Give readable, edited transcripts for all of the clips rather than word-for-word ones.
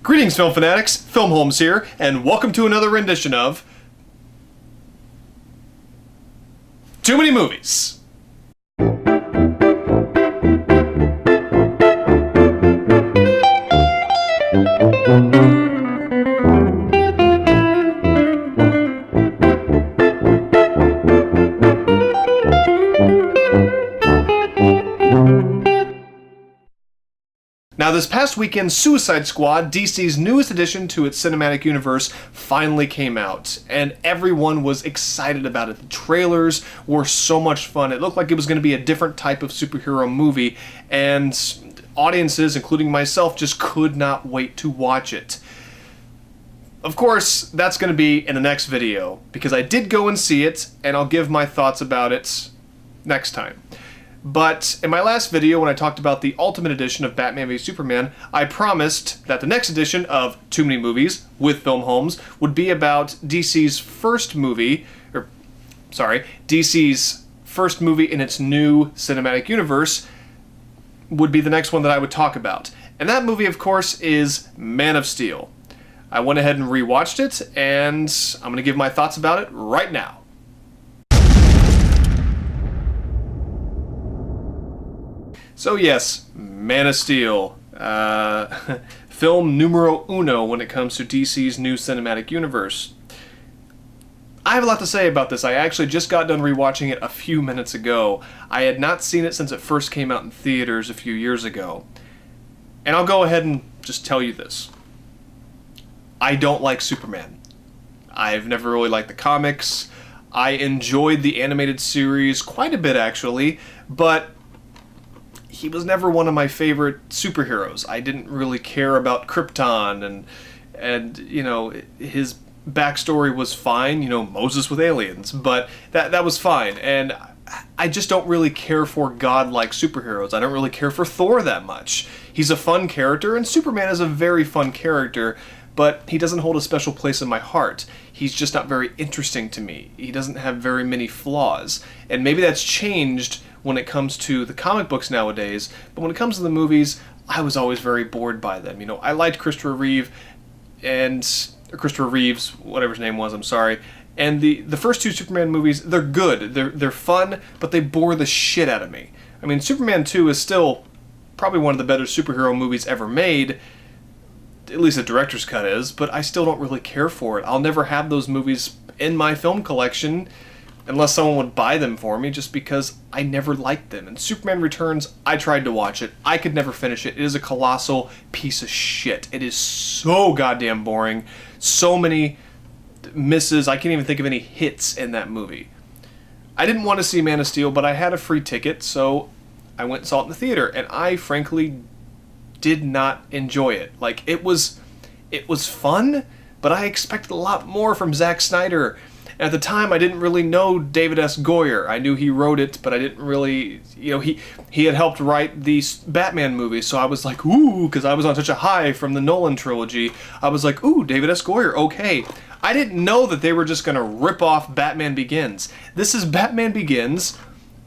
Greetings, film fanatics. Filmholmes here, and welcome to another rendition of Too Many Movies. Now, this past weekend, Suicide Squad, DC's newest addition to its cinematic universe, finally came out, and everyone was excited about it. The trailers were so much fun. It looked like it was going to be a different type of superhero movie, and audiences, including myself, just could not wait to watch it. Of course, that's going to be in the next video, because I did go and see it, and I'll give my thoughts about it next time. But in my last video, when I talked about the Ultimate Edition of Batman v Superman, I promised that the next edition of Too Many Movies with Filmholmes would be about DC's first movie in its new cinematic universe would be the next one that I would talk about. And that movie, of course, is Man of Steel. I went ahead and rewatched it, and I'm going to give my thoughts about it right now. So yes, Man of Steel, film numero uno when it comes to DC's new cinematic universe. I have a lot to say about this. I actually just got done rewatching it a few minutes ago. I had not seen it since it first came out in theaters a few years ago. And I'll go ahead and just tell you this. I don't like Superman. I've never really liked the comics. I enjoyed the animated series quite a bit, actually, but he was never one of my favorite superheroes. I didn't really care about Krypton, and you know, his backstory was fine, you know, Moses with aliens, but that was fine, and I just don't really care for godlike superheroes. I don't really care for Thor that much. He's a fun character, and Superman is a very fun character, but he doesn't hold a special place in my heart. He's just not very interesting to me. He doesn't have very many flaws, and maybe that's changed when it comes to the comic books nowadays, but when it comes to the movies, I was always very bored by them. You know, I liked Christopher Reeves, whatever his name was, I'm sorry, and the first two Superman movies, they're good, they're fun, but they bore the shit out of me. I mean, Superman 2 is still probably one of the better superhero movies ever made, at least the director's cut is, but I still don't really care for it. I'll never have those movies in my film collection unless someone would buy them for me, just because I never liked them. And Superman Returns, I tried to watch it. I could never finish it. It is a colossal piece of shit. It is so goddamn boring. So many misses. I can't even think of any hits in that movie. I didn't want to see Man of Steel, but I had a free ticket, so I went and saw it in the theater, and I frankly did not enjoy it. Like, it was fun, but I expected a lot more from Zack Snyder. At the time, I didn't really know David S. Goyer. I knew he wrote it, but I didn't really, you know, he had helped write the Batman movies, so I was like, ooh, because I was on such a high from the Nolan trilogy. I was like, ooh, David S. Goyer, okay. I didn't know that they were just going to rip off Batman Begins. This is Batman Begins,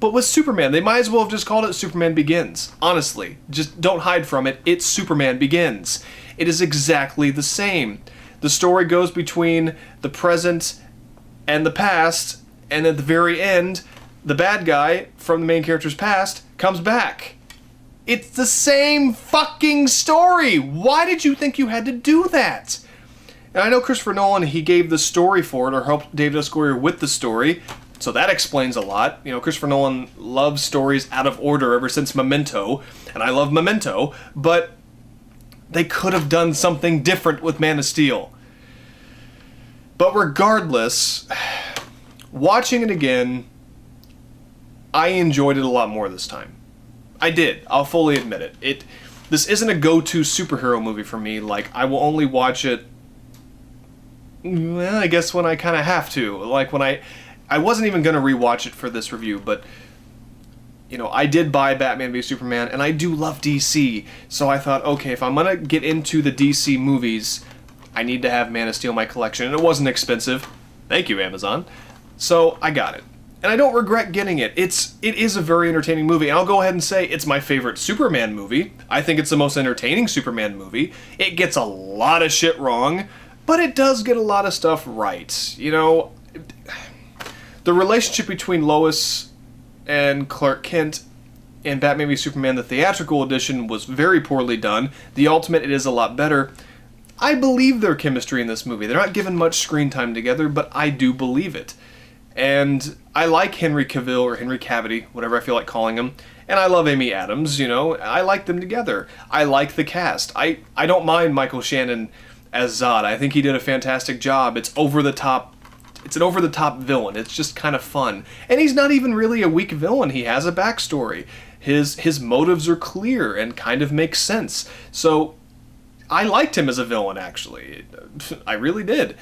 but with Superman. They might as well have just called it Superman Begins. Honestly, just don't hide from it. It's Superman Begins. It is exactly the same. The story goes between the present and the past, and at the very end, the bad guy from the main character's past comes back. It's the same fucking story! Why did you think you had to do that? And I know Christopher Nolan, he gave the story for it, or helped David S. Goyer with the story, so that explains a lot. You know, Christopher Nolan loves stories out of order ever since Memento, and I love Memento, but they could have done something different with Man of Steel. But regardless, watching it again, I enjoyed it a lot more this time. I did. I'll fully admit it. This isn't a go-to superhero movie for me. Like, I will only watch it, well, I guess when I kind of have to. Like, when I wasn't even going to rewatch it for this review, but, you know, I did buy Batman v Superman, and I do love DC. So I thought, okay, if I'm going to get into the DC movies, I need to have Man of Steel in my collection, and it wasn't expensive. Thank you, Amazon. So I got it. And I don't regret getting it. It is a very entertaining movie, and I'll go ahead and say it's my favorite Superman movie. I think it's the most entertaining Superman movie. It gets a lot of shit wrong, but it does get a lot of stuff right. You know, the relationship between Lois and Clark Kent in Batman v Superman, the theatrical edition, was very poorly done. The Ultimate, it is a lot better. I believe their chemistry in this movie. They're not given much screen time together, but I do believe it. And I like Henry Cavill, or Henry Cavity, whatever I feel like calling him. And I love Amy Adams, you know. I like them together. I like the cast. I don't mind Michael Shannon as Zod. I think he did a fantastic job. It's over-the-top. It's an over-the-top villain. It's just kind of fun. And he's not even really a weak villain. He has a backstory. His motives are clear and kind of make sense. So I liked him as a villain, actually. I really did.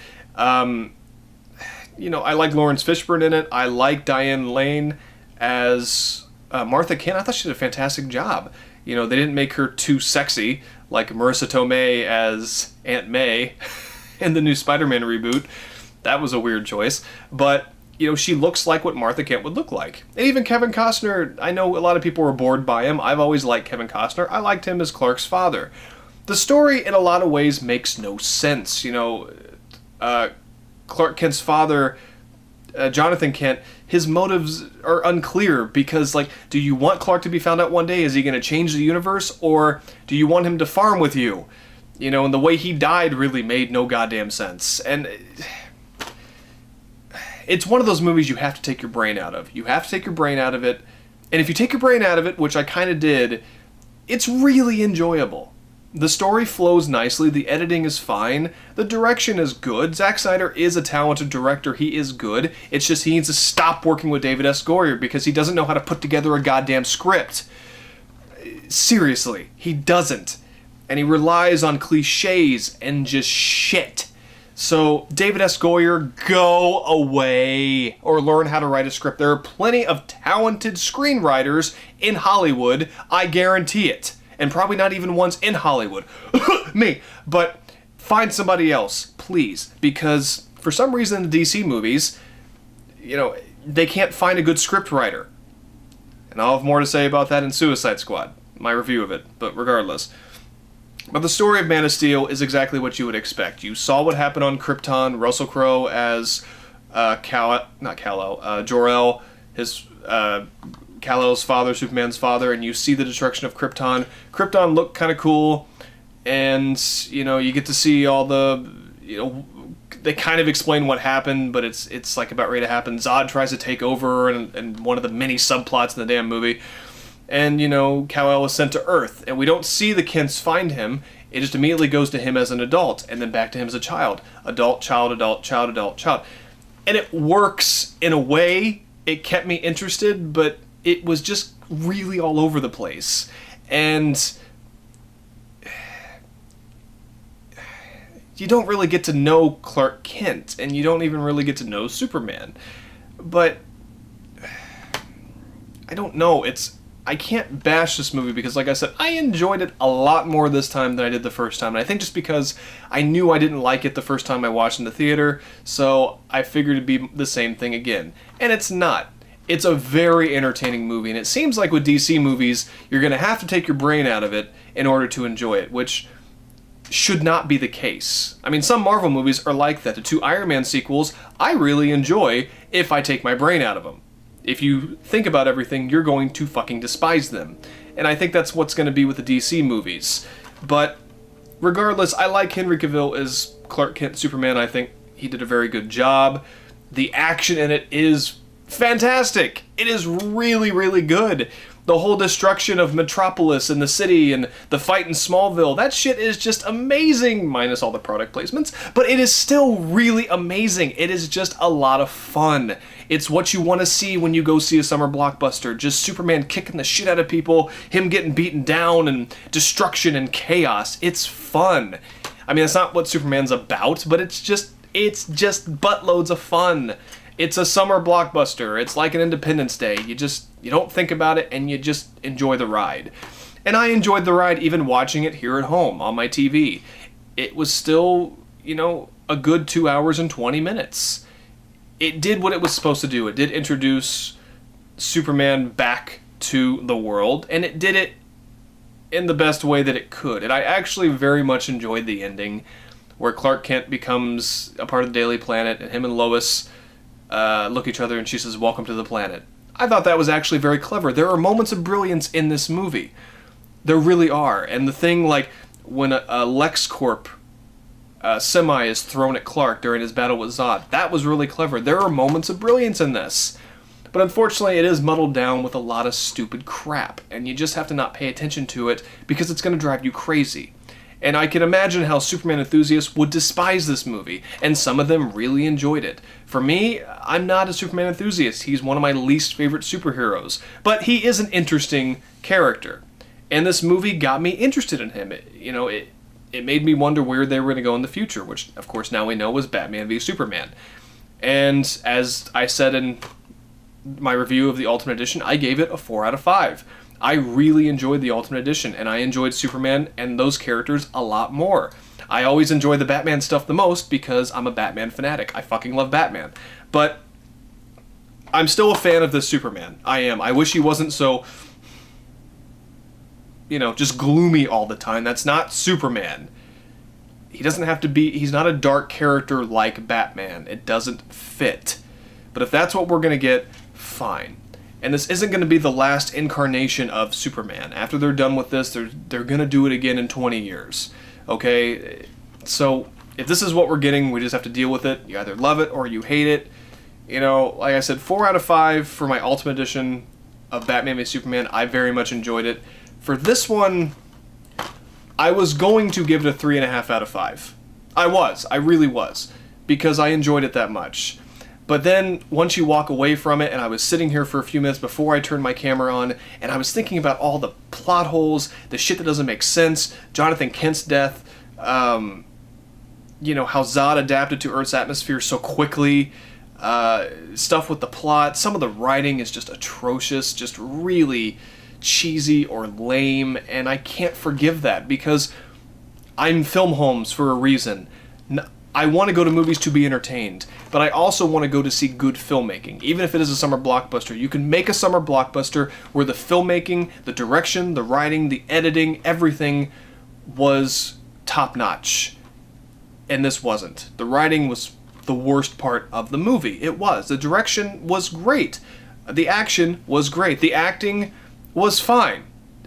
You know, I like Lawrence Fishburne in it. I like Diane Lane as Martha Kent. I thought she did a fantastic job. You know, they didn't make her too sexy, like Marissa Tomei as Aunt May in the new Spider-Man reboot. That was a weird choice. But, you know, she looks like what Martha Kent would look like. And even Kevin Costner, I know a lot of people were bored by him. I've always liked Kevin Costner. I liked him as Clark's father. The story, in a lot of ways, makes no sense. You know, Clark Kent's father, Jonathan Kent, his motives are unclear because, like, do you want Clark to be found out one day? Is he going to change the universe? Or do you want him to farm with you? You know, and the way he died really made no goddamn sense. And it's one of those movies you have to take your brain out of. You have to take your brain out of it. And if you take your brain out of it, which I kind of did, it's really enjoyable. The story flows nicely, the editing is fine, the direction is good. Zack Snyder is a talented director, he is good. It's just he needs to stop working with David S. Goyer because he doesn't know how to put together a goddamn script. Seriously, he doesn't. And he relies on cliches and just shit. So, David S. Goyer, go away or learn how to write a script. There are plenty of talented screenwriters in Hollywood, I guarantee it. And probably not even ones in Hollywood. Me. But find somebody else, please. Because for some reason in the DC movies, you know, they can't find a good script writer. And I'll have more to say about that in Suicide Squad, my review of it. But regardless. But the story of Man of Steel is exactly what you would expect. You saw what happened on Krypton. Russell Crowe as Jor-El, his Kal-El's father, Superman's father, and you see the destruction of Krypton. Krypton looked kind of cool, and, you know, you get to see all the, you know, they kind of explain what happened, but it's like about ready to happen. Zod tries to take over, and one of the many subplots in the damn movie. And, you know, Kal-El is sent to Earth, and we don't see the Kents find him. It just immediately goes to him as an adult, and then back to him as a child. Adult, child, adult, child, adult, child. And it works in a way. It kept me interested, but it was just really all over the place. And you don't really get to know Clark Kent, and you don't even really get to know Superman. But I don't know, I can't bash this movie because, like I said, I enjoyed it a lot more this time than I did the first time. And I think just because I knew I didn't like it the first time I watched in the theater, so I figured it'd be the same thing again. And it's not. It's a very entertaining movie, and it seems like with DC movies, you're going to have to take your brain out of it in order to enjoy it, which should not be the case. I mean, some Marvel movies are like that. The 2 Iron Man sequels, I really enjoy if I take my brain out of them. If you think about everything, you're going to fucking despise them. And I think that's what's going to be with the DC movies. But regardless, I like Henry Cavill as Clark Kent Superman. I think he did a very good job. The action in it is fantastic. It is really, really good. The whole destruction of Metropolis and the city and the fight in Smallville, that shit is just amazing, minus all the product placements, but it is still really amazing. It is just a lot of fun. It's what you want to see when you go see a summer blockbuster. Just Superman kicking the shit out of people, him getting beaten down, and destruction and chaos. It's fun. I mean, that's not what Superman's about, but it's just buttloads of fun. It's a summer blockbuster. It's like an Independence Day. You don't think about it, and you just enjoy the ride. And I enjoyed the ride even watching it here at home on my TV. It was still, you know, a good 2 hours and 20 minutes. it did what it was supposed to do. It did introduce Superman back to the world, and it did it in the best way that it could. And I actually very much enjoyed the ending where Clark Kent becomes a part of the Daily Planet, and him and Lois look at each other and she says, "Welcome to the planet." I thought that was actually very clever. There are moments of brilliance in this movie. There really are. And the thing, like, when a LexCorp semi is thrown at Clark during his battle with Zod, that was really clever. There are moments of brilliance in this. But unfortunately, it is muddled down with a lot of stupid crap, and you just have to not pay attention to it because it's going to drive you crazy. And I can imagine how Superman enthusiasts would despise this movie, and some of them really enjoyed it. For me, I'm not a Superman enthusiast. He's one of my least favorite superheroes. But he is an interesting character. And this movie got me interested in him. It made me wonder where they were going to go in the future, which, of course, now we know was Batman v Superman. And as I said in my review of the Ultimate Edition, I gave it a 4 out of 5. I really enjoyed the Ultimate Edition, and I enjoyed Superman and those characters a lot more. I always enjoy the Batman stuff the most because I'm a Batman fanatic. I fucking love Batman. But I'm still a fan of this Superman. I am. I wish he wasn't so, just gloomy all the time. That's not Superman. He doesn't have to be, he's not a dark character like Batman. It doesn't fit. But if that's what we're going to get, fine. And this isn't going to be the last incarnation of Superman. After they're done with this, they're going to do it again in 20 years. Okay? So, if this is what we're getting, we just have to deal with it. You either love it or you hate it. Like I said, 4 out of 5 for my Ultimate Edition of Batman v Superman. I very much enjoyed it. For this one, I was going to give it a 3.5 out of 5. I really was. Because I enjoyed it that much. But then, once you walk away from it, and I was sitting here for a few minutes before I turned my camera on, and I was thinking about all the plot holes, the shit that doesn't make sense, Jonathan Kent's death, how Zod adapted to Earth's atmosphere so quickly, stuff with the plot. Some of the writing is just atrocious, just really cheesy or lame, and I can't forgive that, because I'm Filmholmes for a reason. I want to go to movies to be entertained, but I also want to go to see good filmmaking. Even if it is a summer blockbuster, you can make a summer blockbuster where the filmmaking, the direction, the writing, the editing, everything was top-notch. And this wasn't. The writing was the worst part of the movie. It was. The direction was great. The action was great. The acting was fine.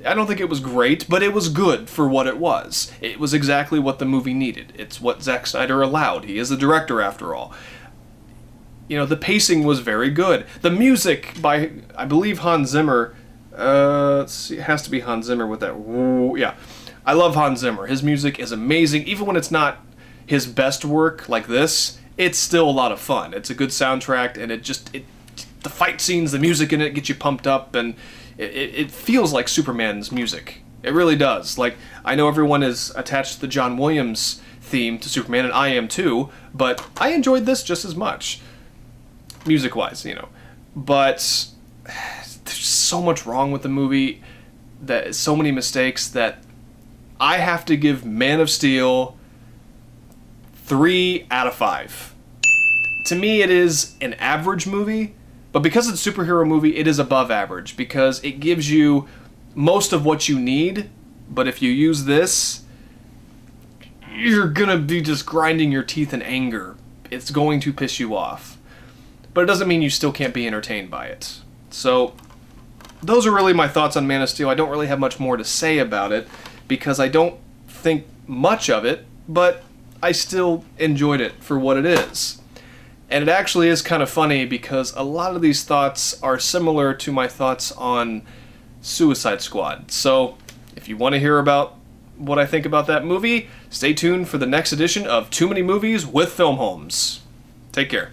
I don't think it was great, but it was good for what it was. It was exactly what the movie needed. It's what Zack Snyder allowed. He is the director, after all. The pacing was very good. The music by, I believe, Hans Zimmer, let's see, it has to be Hans Zimmer with that, yeah. I love Hans Zimmer. His music is amazing. Even when it's not his best work like this, it's still a lot of fun. It's a good soundtrack, and the fight scenes, the music in it gets you pumped up, and it feels like Superman's music. It really does. Like, I know everyone is attached to the John Williams theme to Superman, and I am too, but I enjoyed this just as much. Music-wise, But there's so much wrong with the movie, so many mistakes, that I have to give Man of Steel 3 out of 5. To me, it is an average movie, but because it's a superhero movie, it is above average, because it gives you most of what you need, but if you use this, you're gonna be just grinding your teeth in anger. It's going to piss you off. But it doesn't mean you still can't be entertained by it. So, those are really my thoughts on Man of Steel. I don't really have much more to say about it, because I don't think much of it, but I still enjoyed it for what it is. And it actually is kind of funny, because a lot of these thoughts are similar to my thoughts on Suicide Squad. So, if you want to hear about what I think about that movie, stay tuned for the next edition of Too Many Movies with Filmholmes. Take care.